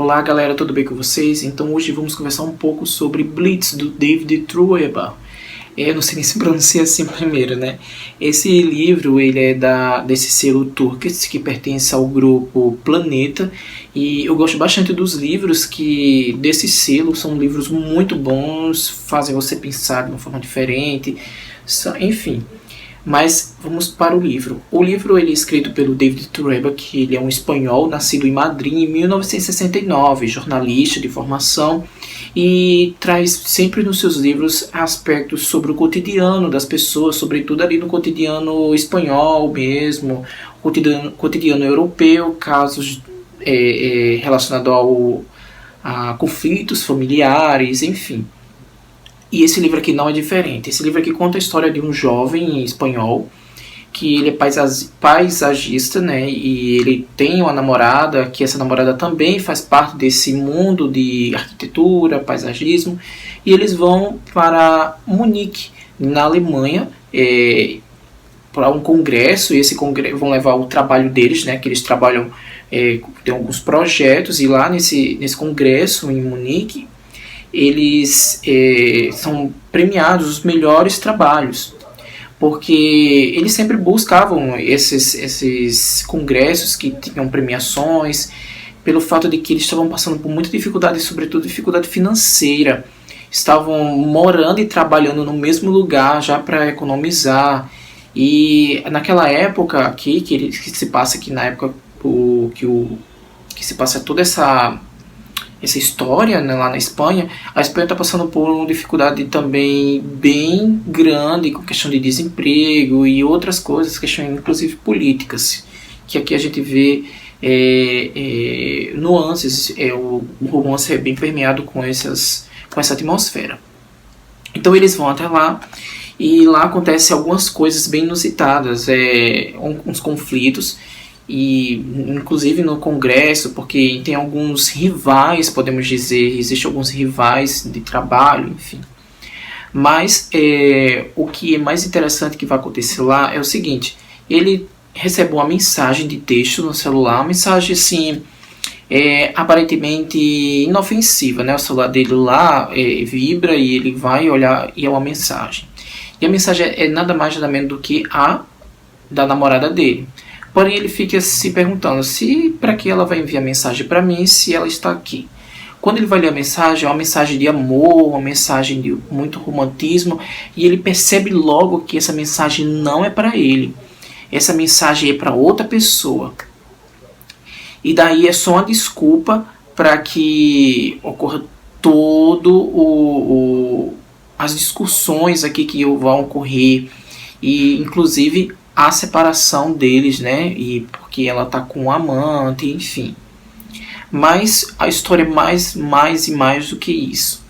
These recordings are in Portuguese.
Olá galera, tudo bem com vocês? Então hoje vamos conversar um pouco sobre Blitz, do David Trueba. Eu não sei nem se pronuncia assim primeiro, né? Esse livro ele é desse selo Turquets, que pertence ao grupo Planeta. E eu gosto bastante dos livros desse selo, são livros muito bons, fazem você pensar de uma forma diferente, enfim. Mas vamos para o livro. O livro ele é escrito pelo David Trueba, que ele é um espanhol, nascido em Madrid em 1969, jornalista de formação, e traz sempre nos seus livros aspectos sobre o cotidiano das pessoas, sobretudo ali no cotidiano espanhol mesmo, cotidiano europeu, casos relacionados a conflitos familiares, enfim. E esse livro aqui não é diferente. Esse livro aqui conta a história de um jovem espanhol que ele é paisagista, né? E ele tem uma namorada, que essa namorada também faz parte desse mundo de arquitetura, paisagismo. E eles vão para Munique, na Alemanha, para um congresso. E esse congresso vão levar o trabalho deles, né? Que eles trabalham, tem alguns projetos. E lá nesse congresso em Munique, eles são premiados os melhores trabalhos, porque eles sempre buscavam esses congressos que tinham premiações, pelo fato de que eles estavam passando por muita dificuldade, sobretudo dificuldade financeira, estavam morando e trabalhando no mesmo lugar já para economizar. E naquela época aqui, que se passa aqui na época que se passa toda essa história, né, lá na Espanha, a Espanha está passando por uma dificuldade também bem grande com questão de desemprego e outras coisas, questões inclusive políticas, que aqui a gente vê nuances, o romance é bem permeado com essa atmosfera. Então eles vão até lá, e lá acontecem algumas coisas bem inusitadas, uns conflitos, e inclusive no congresso, porque tem alguns rivais, podemos dizer, existem alguns rivais de trabalho, enfim. Mas o que é mais interessante que vai acontecer lá é o seguinte: ele recebe uma mensagem de texto no celular, uma mensagem assim, aparentemente inofensiva, né? O celular dele lá vibra e ele vai olhar e é uma mensagem. E a mensagem é nada mais nada menos do que a da namorada dele. Porém, ele fica se perguntando para que ela vai enviar mensagem para mim se ela está aqui. Quando ele vai ler a mensagem, é uma mensagem de amor, uma mensagem de muito romantismo, e ele percebe logo que essa mensagem não é para ele. Essa mensagem é para outra pessoa. E daí é só uma desculpa para que ocorra as discussões aqui que vão ocorrer, e inclusive a separação deles, né? E porque ela tá com um amante, enfim. Mas a história é mais e mais do que isso.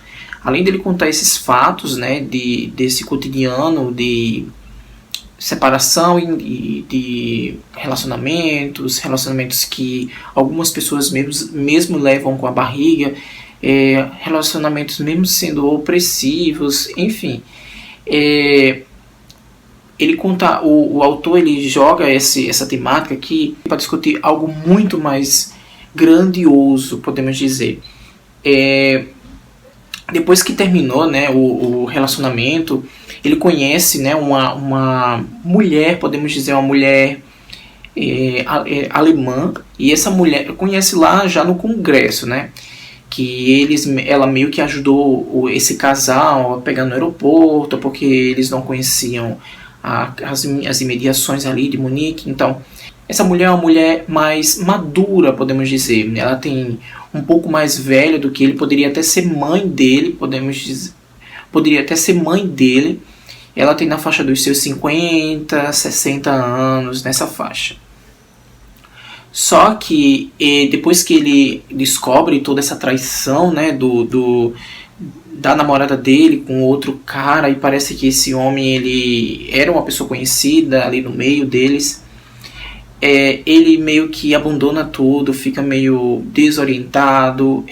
Além dele contar esses fatos, né? Desse cotidiano de separação e de relacionamentos que algumas pessoas mesmo levam com a barriga, relacionamentos mesmo sendo opressivos, enfim. Ele conta, o autor ele joga essa temática aqui para discutir algo muito mais grandioso, podemos dizer. Depois que terminou, né, o relacionamento, ele conhece, né, uma mulher, podemos dizer, uma mulher alemã, e essa mulher conhece lá já no congresso, né, que ela meio que ajudou esse casal a pegar no aeroporto, porque eles não conheciam as imediações ali de Munique. Então, essa mulher é uma mulher mais madura, podemos dizer. Ela tem um pouco mais velha do que ele, poderia até ser mãe dele, poderia até ser mãe dele. Ela tem na faixa dos seus 50, 60 anos, nessa faixa. Só que depois que ele descobre toda essa traição, né, da namorada dele com outro cara, e parece que esse homem ele era uma pessoa conhecida ali no meio deles, ele meio que abandona tudo, fica meio desorientado,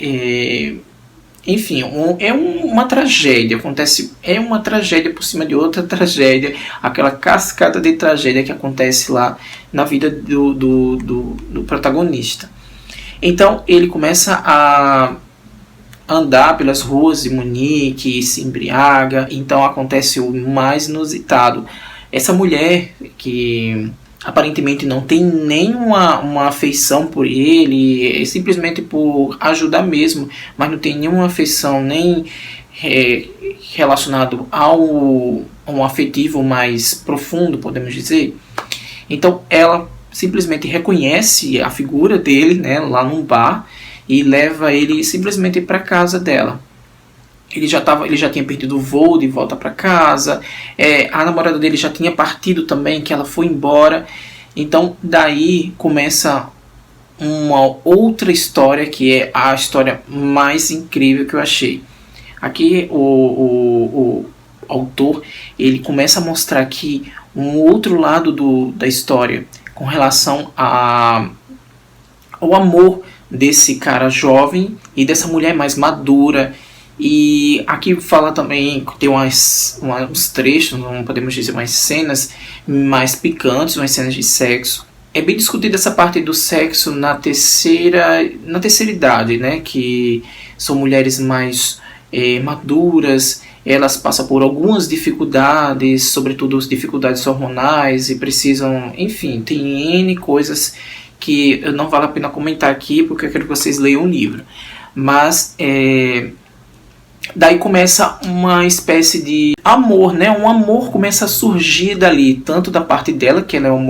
enfim, uma tragédia acontece, uma tragédia por cima de outra tragédia, aquela cascata de tragédia que acontece lá na vida do protagonista. Então ele começa a andar pelas ruas de Munique, se embriaga, então acontece o mais inusitado. Essa mulher que aparentemente não tem nenhuma uma afeição por ele, é simplesmente por ajudar mesmo, mas não tem nenhuma afeição nem relacionado ao um afetivo mais profundo, podemos dizer. Então ela simplesmente reconhece a figura dele, né, lá num bar, e leva ele simplesmente para casa dela. Ele já tinha perdido o voo de volta para casa. A namorada dele já tinha partido também, que ela foi embora. Então daí começa uma outra história, que é a história mais incrível que eu achei. Aqui o autor ele começa a mostrar aqui um outro lado da história com relação ao amor desse cara jovem e dessa mulher mais madura. E aqui fala também, tem uns trechos, não podemos dizer, umas cenas mais picantes, umas cenas de sexo. É bem discutida essa parte do sexo na terceira idade, né? Que são mulheres mais maduras, elas passam por algumas dificuldades, sobretudo as dificuldades hormonais, e precisam, enfim, tem N coisas que não vale a pena comentar aqui, porque eu quero que vocês leiam o livro. Mas daí começa uma espécie de amor, né? Um amor começa a surgir dali, tanto da parte dela, que ela é uma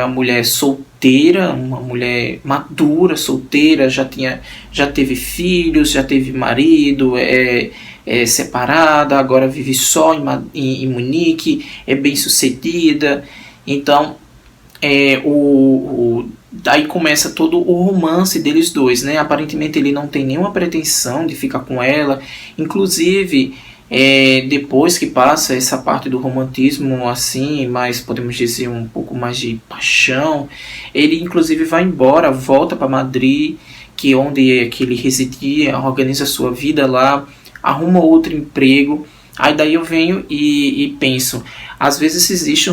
mulher solteira, uma mulher madura, solteira, já teve filhos, já teve marido, separada, agora vive só em Munique, é bem sucedida. Então daí começa todo o romance deles dois, né? Aparentemente ele não tem nenhuma pretensão de ficar com ela, inclusive depois que passa essa parte do romantismo assim, mas podemos dizer um pouco mais de paixão, ele inclusive vai embora, volta para Madrid, que é onde que ele residia, organiza sua vida lá, arruma outro emprego. Aí daí eu venho e penso, às vezes existem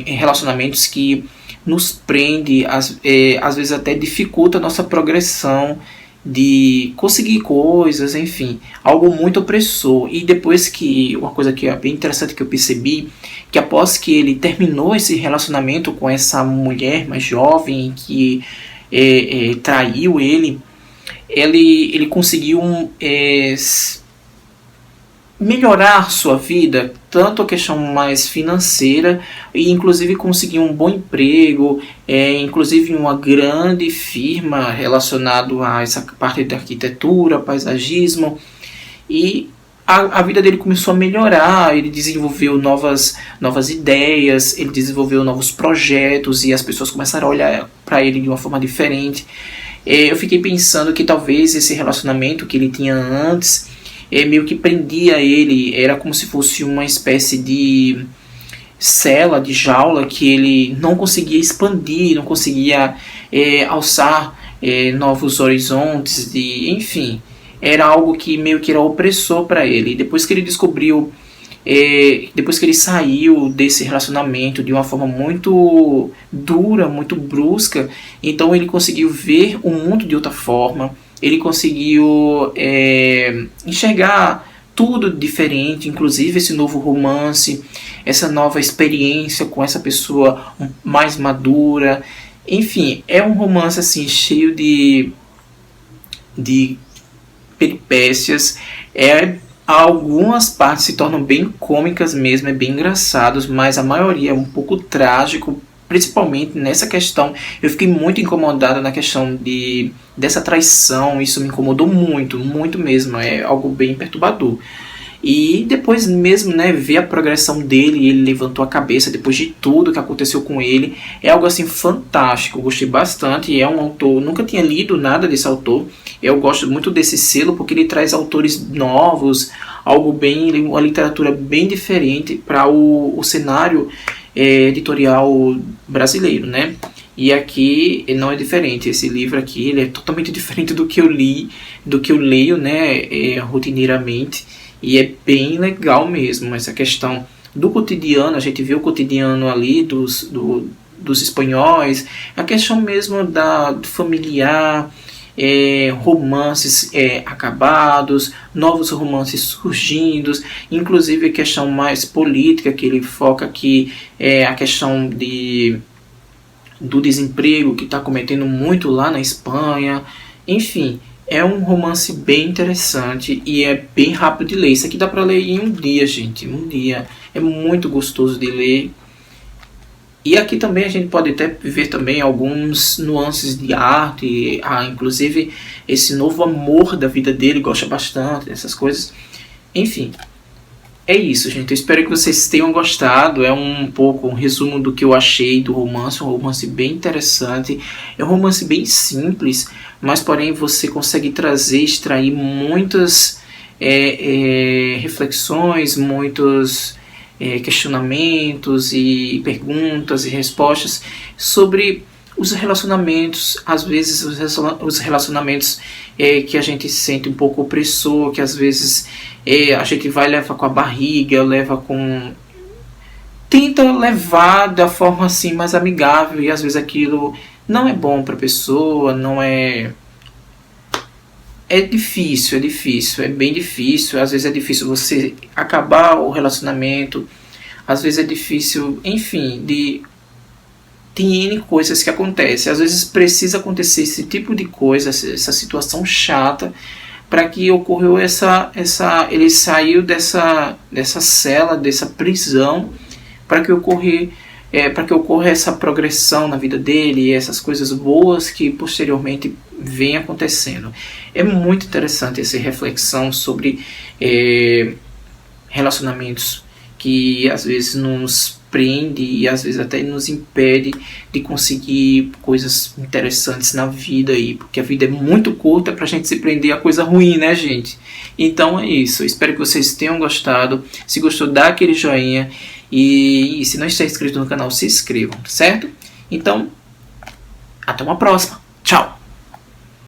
relacionamentos que nos prende, às vezes até dificulta a nossa progressão de conseguir coisas, enfim, algo muito opressor. E depois uma coisa que é bem interessante que eu percebi, que após que ele terminou esse relacionamento com essa mulher mais jovem que traiu ele conseguiu melhorar sua vida, tanto a questão mais financeira, e inclusive conseguir um bom emprego, inclusive em uma grande firma relacionado a essa parte da arquitetura, paisagismo, e a vida dele começou a melhorar, ele desenvolveu novas ideias, ele desenvolveu novos projetos, e as pessoas começaram a olhar para ele de uma forma diferente. Eu fiquei pensando que talvez esse relacionamento que ele tinha antes meio que prendia ele, era como se fosse uma espécie de cela, de jaula, que ele não conseguia expandir, não conseguia alçar novos horizontes, enfim, era algo que meio que era opressor para ele. Depois que ele descobriu, depois que ele saiu desse relacionamento de uma forma muito dura, muito brusca, então ele conseguiu ver o mundo de outra forma. Ele conseguiu enxergar tudo diferente, inclusive esse novo romance, essa nova experiência com essa pessoa mais madura. Enfim, é um romance assim cheio de peripécias. Algumas partes se tornam bem cômicas mesmo, bem engraçados, mas a maioria é um pouco trágico. Principalmente nessa questão, eu fiquei muito incomodada na questão dessa traição. Isso me incomodou muito, muito mesmo. É algo bem perturbador. E depois mesmo, né, ver a progressão dele, ele levantou a cabeça depois de tudo que aconteceu com ele, é algo assim fantástico. Eu gostei bastante. É um autor, nunca tinha lido nada desse autor. Eu gosto muito desse selo porque ele traz autores novos, uma literatura bem diferente para o cenário editorial brasileiro, né? E aqui não é diferente. Esse livro aqui ele é totalmente diferente do que eu leio, né? Rotineiramente, e é bem legal mesmo essa questão do cotidiano. A gente vê o cotidiano ali dos espanhóis, a questão mesmo do familiar, romances acabados, novos romances surgindo, inclusive a questão mais política que ele foca aqui, a questão do desemprego que está cometendo muito lá na Espanha. Enfim, é um romance bem interessante e é bem rápido de ler. Isso aqui dá para ler em um dia, gente, um dia. É muito gostoso de ler. E aqui também a gente pode até ver também alguns nuances de arte, inclusive esse novo amor da vida dele, gosta bastante dessas coisas. Enfim, é isso, gente. Eu espero que vocês tenham gostado. É um pouco um resumo do que eu achei do romance. Um romance bem interessante. É um romance bem simples, mas porém você consegue extrair muitas reflexões, muitos questionamentos e perguntas e respostas sobre os relacionamentos. Às vezes os relacionamentos que a gente sente um pouco opressor, que às vezes a gente leva com a barriga, tenta levar da forma assim mais amigável, e às vezes aquilo não é bom para a pessoa, não é... É difícil, é bem difícil. Às vezes é difícil você acabar o relacionamento, às vezes é difícil, enfim, tem N coisas que acontecem. Às vezes precisa acontecer esse tipo de coisa, essa situação chata, para que ocorreu ele saiu dessa cela, dessa prisão, para que ocorra essa progressão na vida dele, essas coisas boas que posteriormente vem acontecendo. É muito interessante essa reflexão sobre relacionamentos que às vezes nos prende e às vezes até nos impede de conseguir coisas interessantes na vida aí, porque a vida é muito curta pra gente se prender a coisa ruim, né, gente? Então é isso. Eu espero que vocês tenham gostado. Se gostou, dá aquele joinha, e se não está inscrito no canal, se inscrevam, certo? Então, até uma próxima. Tchau!